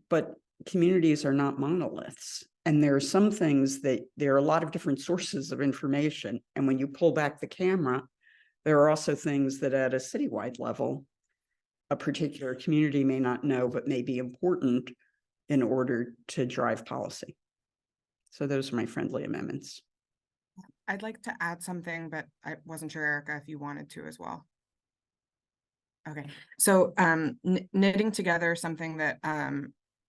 but communities are not monoliths. And there are some things that there are a lot of different sources of information. And when you pull back the camera, there are also things that at a citywide level, a particular community may not know, but may be important in order to drive policy. So those are my friendly amendments.
I'd like to add something, but I wasn't sure, Erica, if you wanted to as well. Okay, so knitting together something that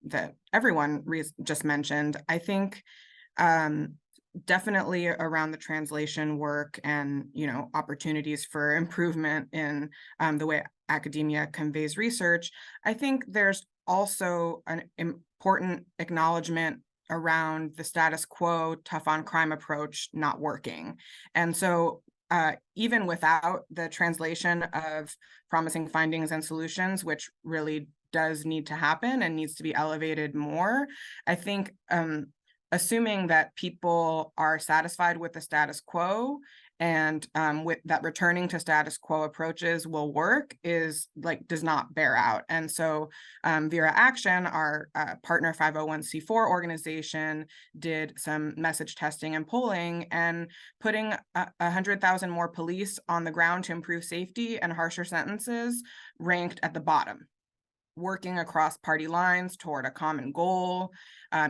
that everyone just mentioned, I think definitely around the translation work and opportunities for improvement in the way academia conveys research. I think there's also an important acknowledgement around the status quo tough on crime approach not working. And so even without the translation of promising findings and solutions, which really does need to happen and needs to be elevated more, I think assuming that people are satisfied with the status quo and with that returning to status quo approaches will work does not bear out. And so Vera Action, our partner 501c4 organization, did some message testing and polling, and putting 100,000 more police on the ground to improve safety and harsher sentences ranked at the bottom. Working across party lines toward a common goal,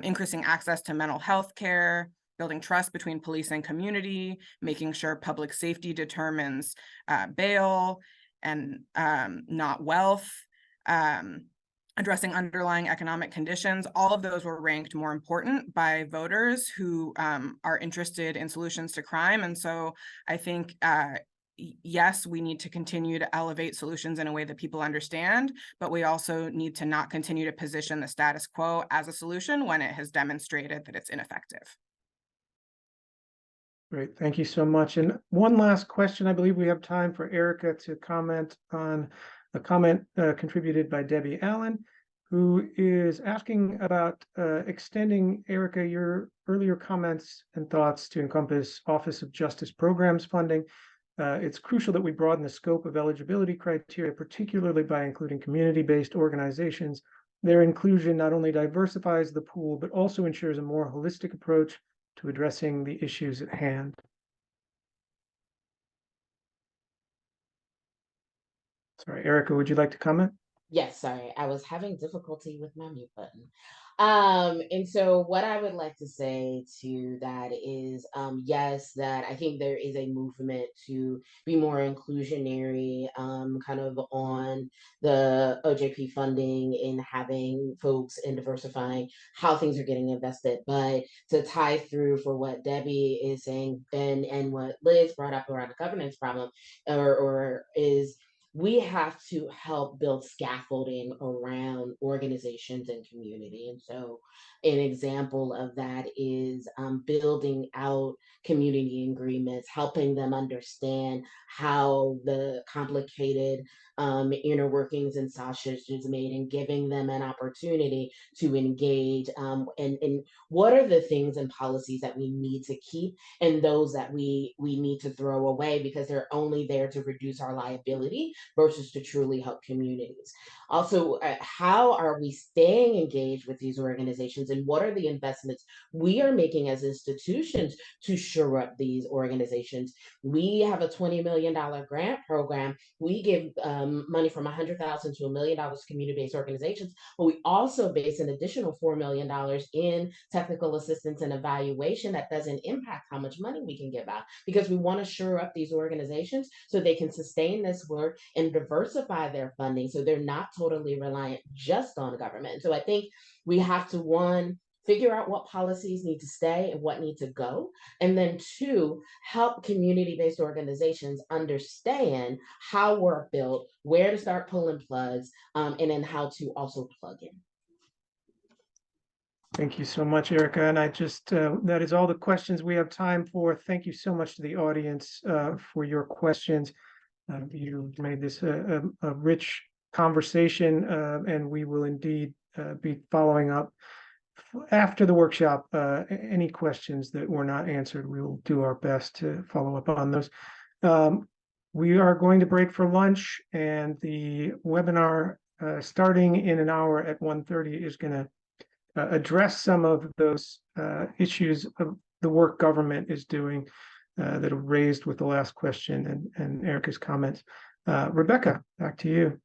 increasing access to mental health care, building trust between police and community, making sure public safety determines bail and not wealth, addressing underlying economic conditions. All of those were ranked more important by voters who are interested in solutions to crime. And so I think yes, we need to continue to elevate solutions in a way that people understand, but we also need to not continue to position the status quo as a solution when it has demonstrated that it's ineffective.
Great, thank you so much. And one last question. I believe we have time for Erica to comment on a comment contributed by Debbie Allen. who is asking about extending, Erica, your earlier comments and thoughts to encompass Office of Justice Programs funding. It's crucial that we broaden the scope of eligibility criteria, particularly by including community-based organizations. Their inclusion not only diversifies the pool, but also ensures a more holistic approach to addressing the issues at hand. Sorry, Erica, would you like to comment?
Yes, sorry, I was having difficulty with my mute button. And so what I would like to say to that is, yes, that I think there is a movement to be more inclusionary, kind of on the OJP funding in having folks and diversifying how things are getting invested. But to tie through for what Debbie is saying and what Liz brought up around the governance problem, or is we have to help build scaffolding around organizations and community. And so an example of that is building out community agreements, helping them understand how the complicated inner workings and sausage is made, and giving them an opportunity to engage, and what are the things and policies that we need to keep and those that we need to throw away because they're only there to reduce our liability versus to truly help communities. Also, how are we staying engaged with these organizations, and what are the investments we are making as institutions to shore up these organizations? We have a $20 million grant program. We give money from $100,000 to $1 million to community-based organizations, but we also base an additional $4 million in technical assistance and evaluation that doesn't impact how much money we can give out, because we want to shore up these organizations so they can sustain this work and diversify their funding so they're not totally reliant just on government. So I think we have to, one, figure out what policies need to stay and what need to go. And then two, help community-based organizations understand how we're built, where to start pulling plugs, and then how to also plug in.
Thank you so much, Erica. And I just, that is all the questions we have time for. Thank you so much to the audience for your questions. You made this a rich conversation, and we will indeed be following up after the workshop. Any questions that were not answered, we will do our best to follow up on those. We are going to break for lunch, and the webinar starting in an hour at 1:30 is going to address some of those issues of the work government is doing that are raised with the last question and Erica's comments. Rebecca, back to you.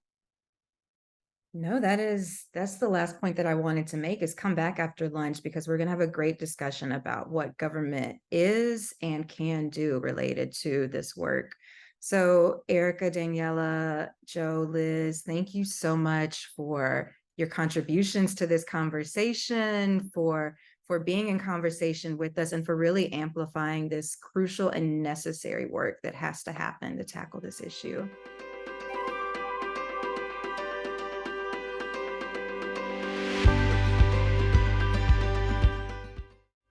No, that's the last point that I wanted to make, is come back after lunch, because we're going to have a great discussion about what government is and can do related to this work. So Erica, Daniela, Joe, Liz, thank you so much for your contributions to this conversation, for being in conversation with us, and for really amplifying this crucial and necessary work that has to happen to tackle this issue.